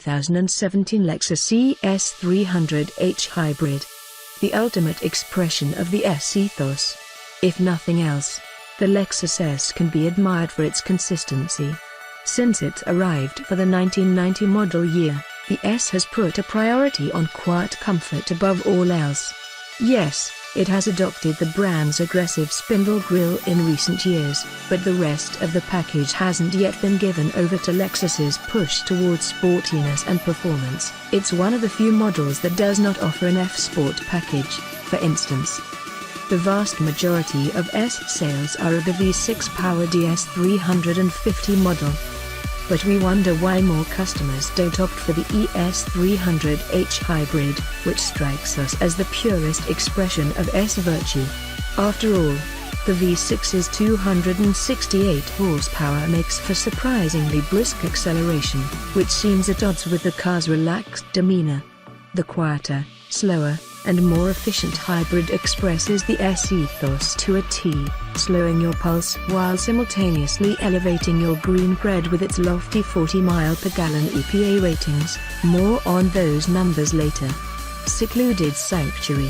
2017 Lexus ES300h Hybrid. The ultimate expression of the S ethos. If nothing else, the Lexus S can be admired for its consistency. Since it arrived for the 1990 model year, the S has put a priority on quiet comfort above all else. Yes, it has adopted the brand's aggressive spindle grille in recent years, but the rest of the package hasn't yet been given over to Lexus's push towards sportiness and performance. It's one of the few models that does not offer an F-Sport package, for instance. The vast majority of S sales are of the V6-powered ES350 model. But we wonder why more customers don't opt for the ES300h Hybrid, which strikes us as the purest expression of S virtue. After all, the V6's 268 horsepower makes for surprisingly brisk acceleration, which seems at odds with the car's relaxed demeanor. The quieter, slower, and more efficient hybrid expresses the S ethos to a T, slowing your pulse while simultaneously elevating your green cred with its lofty 40 mpg EPA ratings. More on those numbers later. Secluded sanctuary.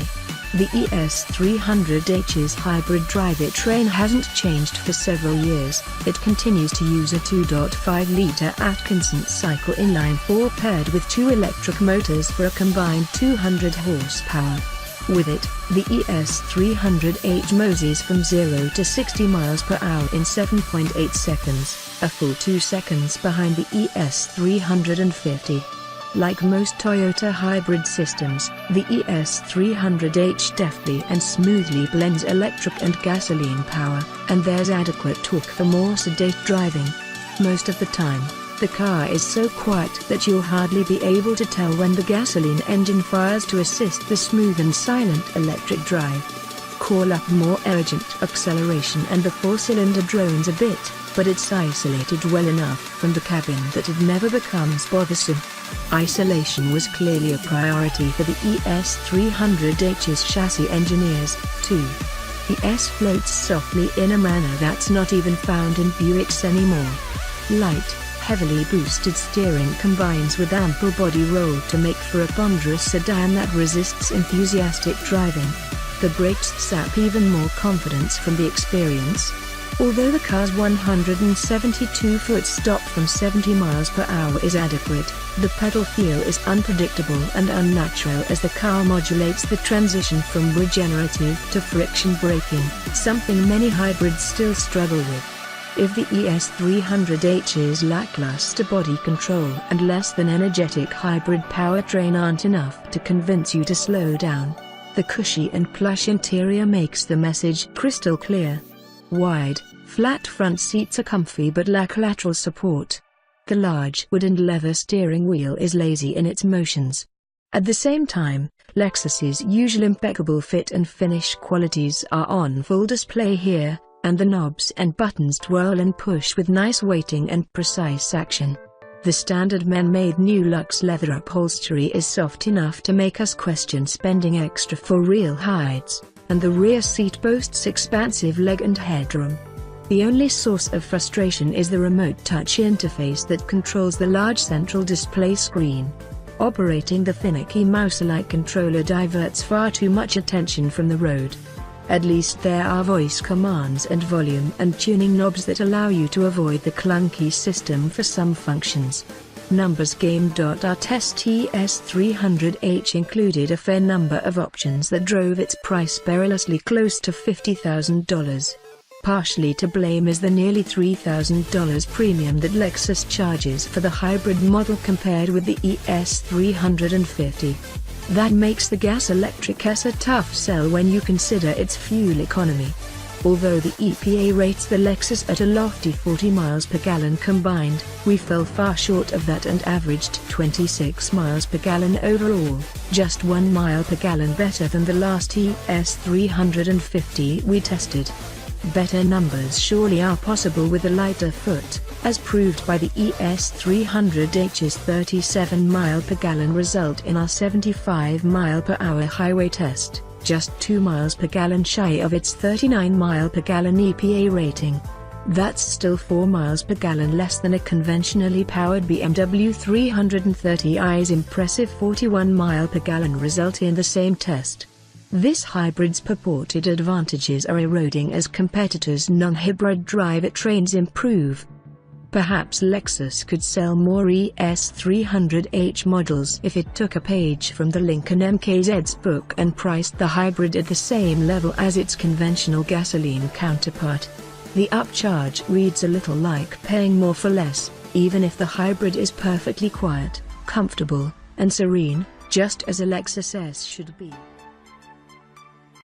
The ES300h's hybrid drivetrain hasn't changed for several years. It continues to use a 2.5-litre Atkinson cycle inline-4 paired with two electric motors for a combined 200 horsepower. With it, the ES300h mosey's from 0 to 60 miles per hour in 7.8 seconds, a full 2 seconds behind the ES350. Like most Toyota hybrid systems, the ES300h deftly and smoothly blends electric and gasoline power, and there's adequate torque for more sedate driving. Most of the time, the car is so quiet that you'll hardly be able to tell when the gasoline engine fires to assist the smooth and silent electric drive. Call up more urgent acceleration and the four-cylinder drones a bit, but it's isolated well enough from the cabin that it never becomes bothersome. Isolation was clearly a priority for the ES300h's chassis engineers, too. The S floats softly in a manner that's not even found in Buicks anymore. Light, heavily boosted steering combines with ample body roll to make for a ponderous sedan that resists enthusiastic driving. The brakes sap even more confidence from the experience. Although the car's 172-foot stop from 70 miles per hour is adequate, the pedal feel is unpredictable and unnatural as the car modulates the transition from regenerative to friction braking, something many hybrids still struggle with. If the ES300h's lackluster body control and less than energetic hybrid powertrain aren't enough to convince you to slow down, the cushy and plush interior makes the message crystal clear. Wide, flat front seats are comfy but lack lateral support. The large wood and leather steering wheel is lazy in its motions. At the same time, Lexus's usual impeccable fit and finish qualities are on full display here, and the knobs and buttons twirl and push with nice weighting and precise action. The standard man-made new luxe leather upholstery is soft enough to make us question spending extra for real hides, and the rear seat boasts expansive leg and headroom. The only source of frustration is the remote touch interface that controls the large central display screen. Operating the finicky mouse-like controller diverts far too much attention from the road. At least there are voice commands and volume and tuning knobs that allow you to avoid the clunky system for some functions. Numbers game. Our test ES300h included a fair number of options that drove its price perilously close to $50,000. Partially to blame is the nearly $3,000 premium that Lexus charges for the hybrid model compared with the ES350. That makes the gas-electric S a tough sell when you consider its fuel economy. Although the EPA rates the Lexus at a lofty 40 miles per gallon combined, we fell far short of that and averaged 26 miles per gallon overall, just 1 mile per gallon better than the last ES350 we tested. Better numbers surely are possible with a lighter foot, as proved by the ES300h's 37 mile per gallon result in our 75 mile per hour highway test, just 2 miles per gallon shy of its 39 mile per gallon EPA rating. That's still 4 miles per gallon less than a conventionally powered BMW 330i's impressive 41 mile per gallon result in the same test. This hybrid's purported advantages are eroding as competitors' non-hybrid drivetrains improve. Perhaps Lexus could sell more ES300h models if it took a page from the Lincoln MKZ's book and priced the hybrid at the same level as its conventional gasoline counterpart. The upcharge reads a little like paying more for less, even if the hybrid is perfectly quiet, comfortable, and serene, just as a Lexus S should be.